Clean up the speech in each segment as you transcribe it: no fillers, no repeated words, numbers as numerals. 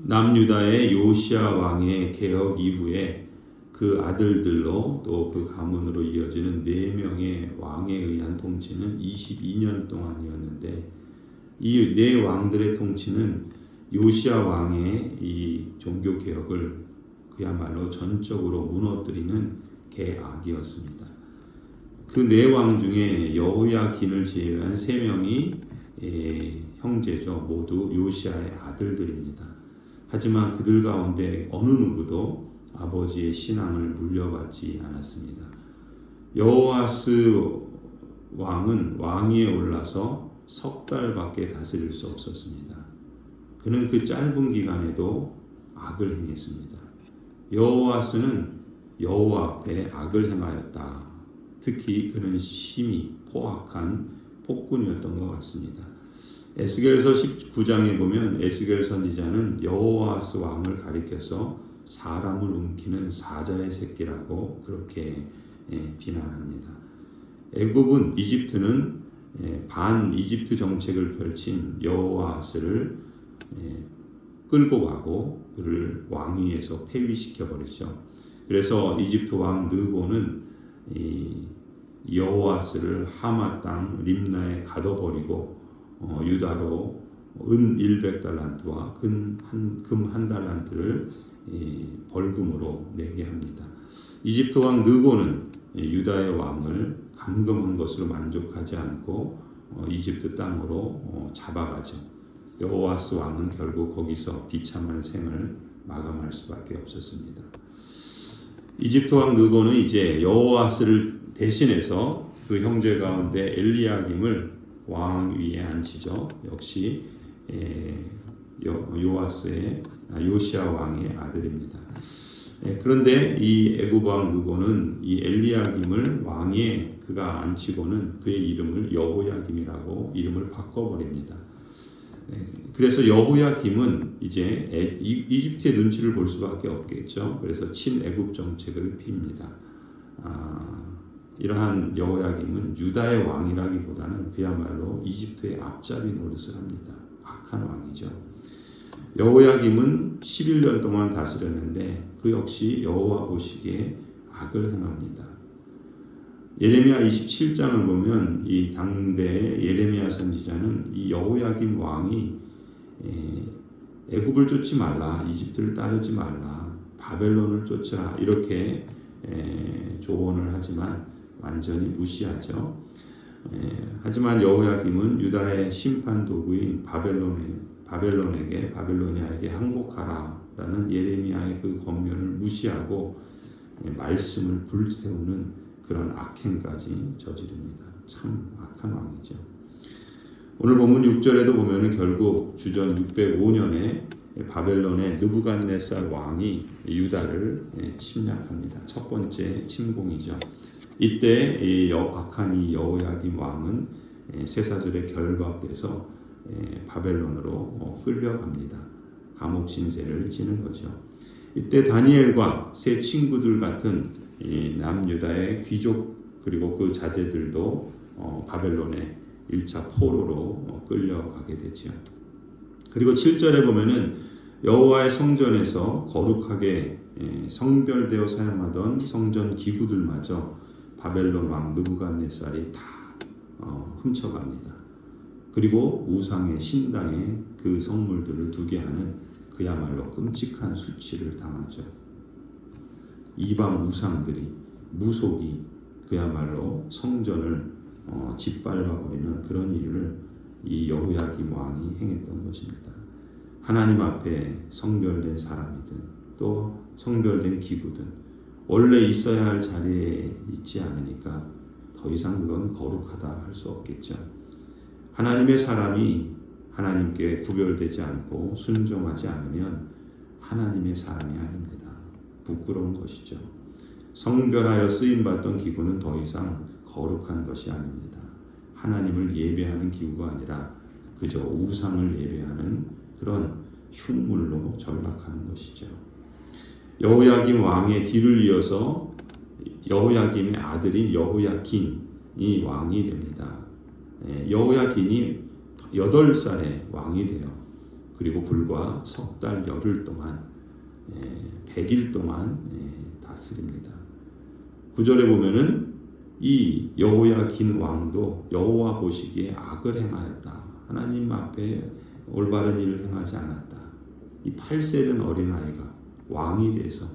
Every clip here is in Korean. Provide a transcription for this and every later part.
남유다의 요시야 왕의 개혁 이후에 그 아들들로 또 그 가문으로 이어지는 4명의 왕에 의한 통치는 22년 동안이었는데, 이 4왕들의 통치는 요시야 왕의 이 종교 개혁을 그야말로 전적으로 무너뜨리는 계악이었습니다. 그 4왕 중에 여호야긴을 제외한 3명이 형제죠. 모두 요시야의 아들들입니다. 하지만 그들 가운데 어느 누구도 아버지의 신앙을 물려받지 않았습니다. 여호아스 왕은 왕위에 올라서 석 달밖에 다스릴 수 없었습니다. 그는 그 짧은 기간에도 악을 행했습니다. 여호아스는 여호와 앞에 악을 행하였다. 특히 그는 심히 포악한 폭군이었던 것 같습니다. 에스겔서 19장에 보면 에스겔 선지자는 여호아스 왕을 가리켜서 사람을 움키는 사자의 새끼라고 그렇게 비난합니다. 애굽은 이집트는 반 이집트 정책을 펼친 여호아스를 끌고 가고 그를 왕위에서 폐위시켜 버리죠. 그래서 이집트 왕 느고는 여호아스를 하마 땅 림나에 가둬버리고 유다로 은 100달란트와 금 1달란트를 벌금으로 내게 합니다. 이집트 왕 느고는 유다의 왕을 감금한 것으로 만족하지 않고 이집트 땅으로 잡아가죠. 여호아스 왕은 결국 거기서 비참한 생을 마감할 수밖에 없었습니다. 이집트 왕 느고는 이제 여호아스를 대신해서 그 형제 가운데 엘리야김을 왕 위에 앉히죠. 역시 요시야 왕의 아들입니다. 그런데 이 애굽 왕 느고는 이 엘리야김을 왕위에 그가 앉히고는 그의 이름을 여호야김이라고 이름을 바꿔버립니다. 그래서 여호야김은 이제 이집트의 눈치를 볼 수밖에 없겠죠. 그래서 친애굽 정책을 핍니다. 이러한 여호야김은 유다의 왕이라기보다는 그야말로 이집트의 앞잡이 노릇을 합니다. 악한 왕이죠. 여호야김은 11년 동안 다스렸는데 그 역시 여호와 보시기에 악을 행합니다. 예레미야 27장을 보면 이 당대의 예레미야 선지자는 이 여호야김 왕이 애굽을 쫓지 말라, 이집트를 따르지 말라, 바벨론을 쫓으라 이렇게 조언을 하지만 완전히 무시하죠. 하지만 여호야김은 유다의 심판 도구인 바벨로니아에게 항복하라라는 예레미야의 그 권면을 무시하고 말씀을 불태우는 그런 악행까지 저지릅니다. 참 악한 왕이죠. 오늘 본문 6절에도 보면은 결국 주전 605년에 바벨론의 느부갓네살 왕이 유다를 침략합니다. 첫 번째 침공이죠. 이때 이 악한 이 여호야김 왕은 쇠사슬에 결박돼서 바벨론으로 끌려갑니다. 감옥 신세를 지는 거죠. 이때 다니엘과 세 친구들 같은 남유다의 귀족 그리고 그 자제들도 바벨론의 1차 포로로 끌려가게 되죠. 그리고 7절에 보면은 여호와의 성전에서 거룩하게 성별되어 사용하던 성전 기구들마저 바벨론 왕 느부갓네살이 다 훔쳐갑니다. 그리고 우상의 신당에 그 성물들을 두게 하는 그야말로 끔찍한 수치를 당하죠. 이방 우상들이 무속이 그야말로 성전을 짓밟아버리는 그런 일을 이 여호야김 왕이 행했던 것입니다. 하나님 앞에 성별된 사람이든 또 성별된 기구든 원래 있어야 할 자리에 있지 않으니까 더 이상 그건 거룩하다 할 수 없겠죠. 하나님의 사람이 하나님께 구별되지 않고 순종하지 않으면 하나님의 사람이 아닙니다. 부끄러운 것이죠. 성별하여 쓰임받던 기구는 더 이상 거룩한 것이 아닙니다. 하나님을 예배하는 기구가 아니라 그저 우상을 예배하는 그런 흉물로 전락하는 것이죠. 여호야김 왕의 뒤를 이어서 여호야김의 아들인 여호야긴이 왕이 됩니다. 여호야긴이 8살에 왕이 돼요. 그리고 불과 석 달 열흘 동안 100일 동안 다스립니다. 9절에 보면은 이 여호야긴 왕도 여호와 보시기에 악을 행하였다. 하나님 앞에 올바른 일을 행하지 않았다. 이 8세 된 어린아이가 왕이 돼서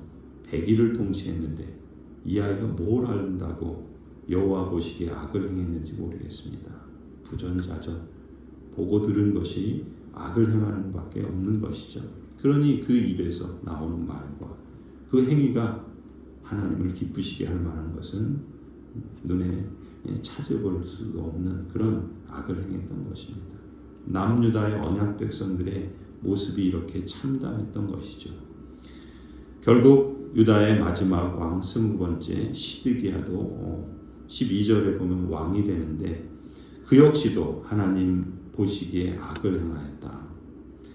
100일을 통치했는데 이 아이가 뭘 안다고 여호와 보시기에 악을 행했는지 모르겠습니다. 부전자전 보고 들은 것이 악을 행하는 밖에 없는 것이죠. 그러니 그 입에서 나오는 말과 그 행위가 하나님을 기쁘시게 할 만한 것은 눈에 찾아볼 수도 없는 그런 악을 행했던 것입니다. 남유다의 언약 백성들의 모습이 이렇게 참담했던 것이죠. 결국 유다의 마지막 왕 20번째 시드기야도 12절에 보면 왕이 되는데 그 역시도 하나님 보시기에 악을 행하였다.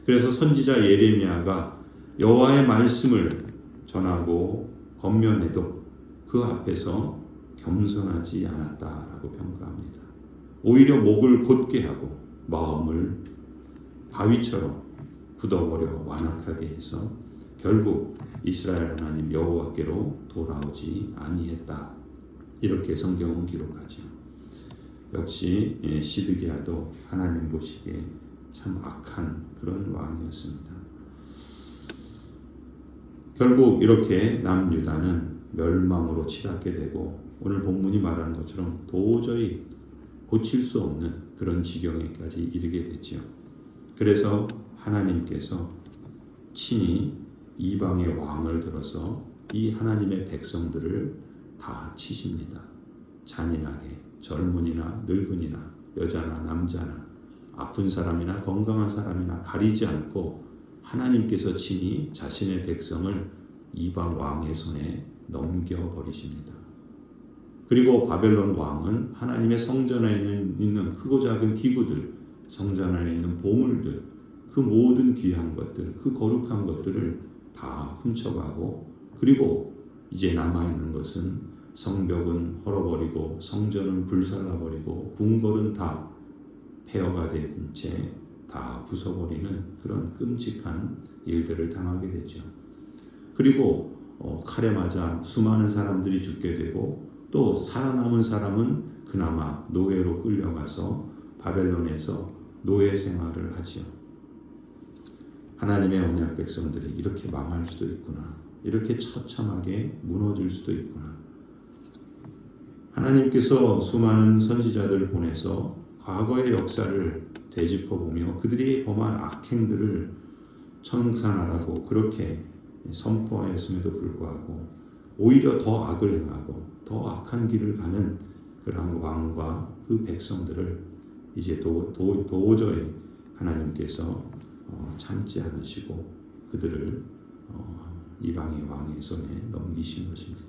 그래서 선지자 예레미야가 여호와의 말씀을 전하고 권면해도 그 앞에서 겸손하지 않았다라고 평가합니다. 오히려 목을 곧게 하고 마음을 바위처럼 굳어버려 완악하게 해서 결국 이스라엘 하나님 여호와께로 돌아오지 아니했다. 이렇게 성경은 기록하죠. 역시 시드기야도 하나님 보시기에 참 악한 그런 왕이었습니다. 결국 이렇게 남유다는 멸망으로 치닫게 되고 오늘 본문이 말하는 것처럼 도저히 고칠 수 없는 그런 지경에까지 이르게 되죠. 그래서 하나님께서 친히 이방의 왕을 들어서 이 하나님의 백성들을 다 치십니다. 잔인하게 젊은이나 늙은이나 여자나 남자나 아픈 사람이나 건강한 사람이나 가리지 않고 하나님께서 친히 자신의 백성을 이방 왕의 손에 넘겨버리십니다. 그리고 바벨론 왕은 하나님의 성전 안에 있는 크고 작은 기구들, 성전 안에 있는 보물들, 그 모든 귀한 것들, 그 거룩한 것들을 다 훔쳐가고 그리고 이제 남아있는 것은 성벽은 헐어버리고 성전은 불살라버리고 궁궐은 다 폐허가 된 채 다 부숴버리는 그런 끔찍한 일들을 당하게 되죠. 그리고 칼에 맞아 수많은 사람들이 죽게 되고 또 살아남은 사람은 그나마 노예로 끌려가서 바벨론에서 노예 생활을 하지요. 하나님의 언약 백성들이 이렇게 망할 수도 있구나. 이렇게 처참하게 무너질 수도 있구나. 하나님께서 수많은 선지자들을 보내서 과거의 역사를 되짚어보며 그들이 범한 악행들을 청산하라고 그렇게 선포하였음에도 불구하고 오히려 더 악을 행하고 더 악한 길을 가는 그러한 왕과 그 백성들을 이제 도저히 하나님께서 참지 않으시고 그들을 이방의 왕의 손에 넘기신 것입니다.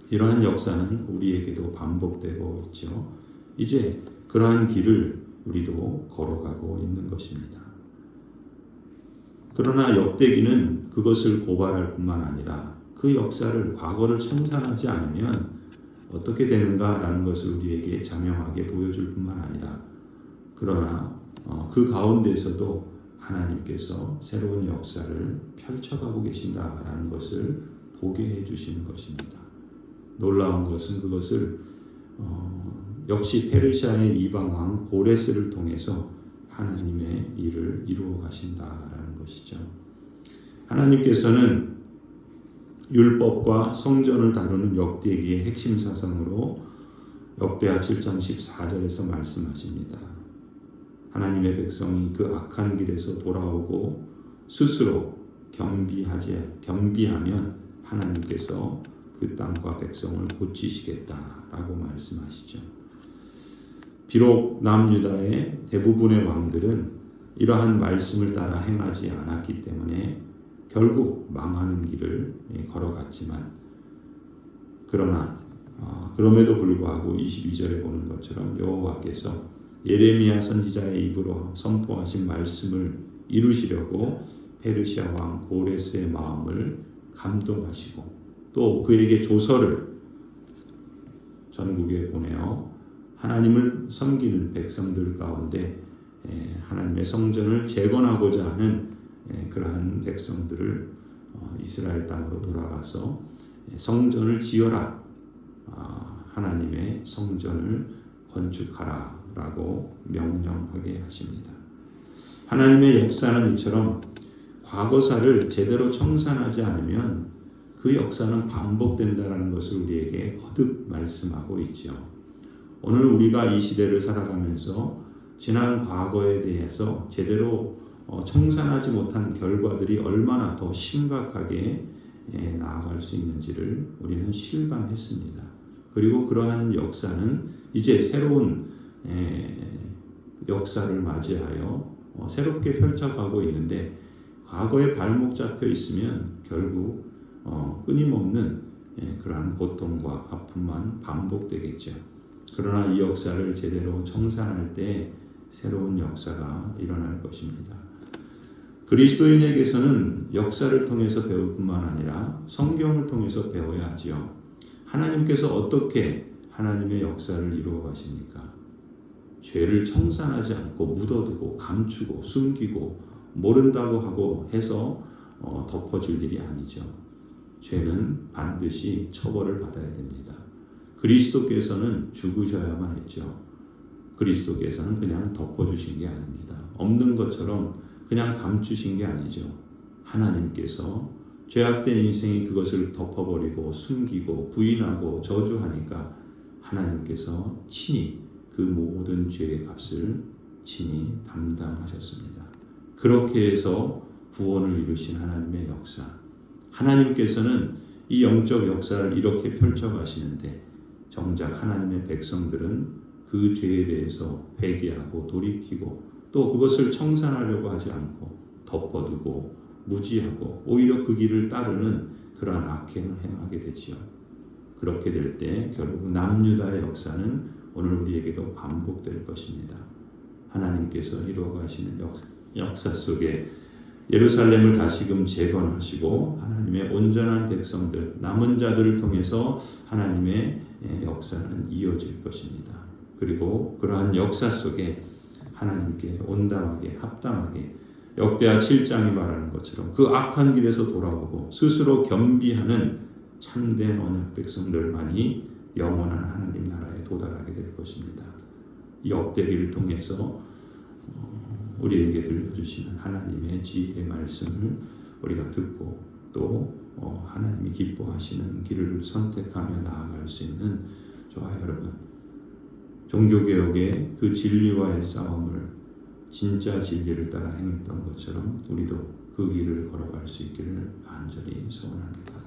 이러한 역사는 우리에게도 반복되고 있죠. 이제 그러한 길을 우리도 걸어가고 있는 것입니다. 그러나 역대기는 그것을 고발할 뿐만 아니라 그 역사를 과거를 청산하지 않으면 어떻게 되는가라는 것을 우리에게 자명하게 보여줄 뿐만 아니라 그러나 그 가운데서도 하나님께서 새로운 역사를 펼쳐가고 계신다라는 것을 보게 해주시는 것입니다. 놀라운 것은 그것을 역시 페르시아의 이방왕 고레스를 통해서 하나님의 일을 이루어 가신다라는 것이죠. 하나님께서는 율법과 성전을 다루는 역대기의 핵심 사상으로 역대하 7장 14절에서 말씀하십니다. 하나님의 백성이 그 악한 길에서 돌아오고 스스로 겸비하면 하나님께서 그 땅과 백성을 고치시겠다라고 말씀하시죠. 비록 남유다의 대부분의 왕들은 이러한 말씀을 따라 행하지 않았기 때문에 결국 망하는 길을 걸어갔지만 그러나 그럼에도 불구하고 22절에 보는 것처럼 여호와께서 예레미야 선지자의 입으로 선포하신 말씀을 이루시려고 페르시아 왕 고레스의 마음을 감동하시고 또 그에게 조서를 전국에 보내어 하나님을 섬기는 백성들 가운데 하나님의 성전을 재건하고자 하는 그러한 백성들을 이스라엘 땅으로 돌아가서 성전을 지어라, 하나님의 성전을 건축하라 라고 명령하게 하십니다. 하나님의 역사는 이처럼 과거사를 제대로 청산하지 않으면 그 역사는 반복된다는 것을 우리에게 거듭 말씀하고 있죠. 오늘 우리가 이 시대를 살아가면서 지난 과거에 대해서 제대로 청산하지 못한 결과들이 얼마나 더 심각하게 나아갈 수 있는지를 우리는 실감했습니다. 그리고 그러한 역사는 이제 새로운 역사를 맞이하여 새롭게 펼쳐가고 있는데, 과거에 발목 잡혀 있으면 결국 끊임없는 그러한 고통과 아픔만 반복되겠죠. 그러나 이 역사를 제대로 청산할 때 새로운 역사가 일어날 것입니다. 그리스도인에게서는 역사를 통해서 배울 뿐만 아니라 성경을 통해서 배워야 하지요. 하나님께서 어떻게 하나님의 역사를 이루어 가십니까? 죄를 청산하지 않고 묻어두고 감추고 숨기고 모른다고 하고 해서 덮어줄 일이 아니죠. 죄는 반드시 처벌을 받아야 됩니다. 그리스도께서는 죽으셔야만 했죠. 그리스도께서는 그냥 덮어주신 게 아닙니다. 없는 것처럼 그냥 감추신 게 아니죠. 하나님께서 죄악된 인생이 그것을 덮어버리고 숨기고 부인하고 저주하니까 하나님께서 친히 그 모든 죄의 값을 친히 담당하셨습니다. 그렇게 해서 구원을 이루신 하나님의 역사, 하나님께서는 이 영적 역사를 이렇게 펼쳐가시는데 정작 하나님의 백성들은 그 죄에 대해서 회개하고 돌이키고 또 그것을 청산하려고 하지 않고 덮어두고 무지하고 오히려 그 길을 따르는 그러한 악행을 행하게 되지요. 그렇게 될 때 결국 남유다의 역사는 오늘 우리에게도 반복될 것입니다. 하나님께서 이루어 가시는 역사 속에 예루살렘을 다시금 재건하시고 하나님의 온전한 백성들, 남은 자들을 통해서 하나님의 역사는 이어질 것입니다. 그리고 그러한 역사 속에 하나님께 온당하게 합당하게 역대하 7장이 말하는 것처럼 그 악한 길에서 돌아오고 스스로 겸비하는 참된 언약 백성들만이 영원한 하나님 나라에 도달하게 될 것입니다. 역대기를 통해서 우리에게 들려주시는 하나님의 지혜의 말씀을 우리가 듣고 또 하나님이 기뻐하시는 길을 선택하며 나아갈 수 있는 저와 여러분, 종교개혁의 그 진리와의 싸움을 진짜 진리를 따라 행했던 것처럼 우리도 그 길을 걸어갈 수 있기를 간절히 소원합니다.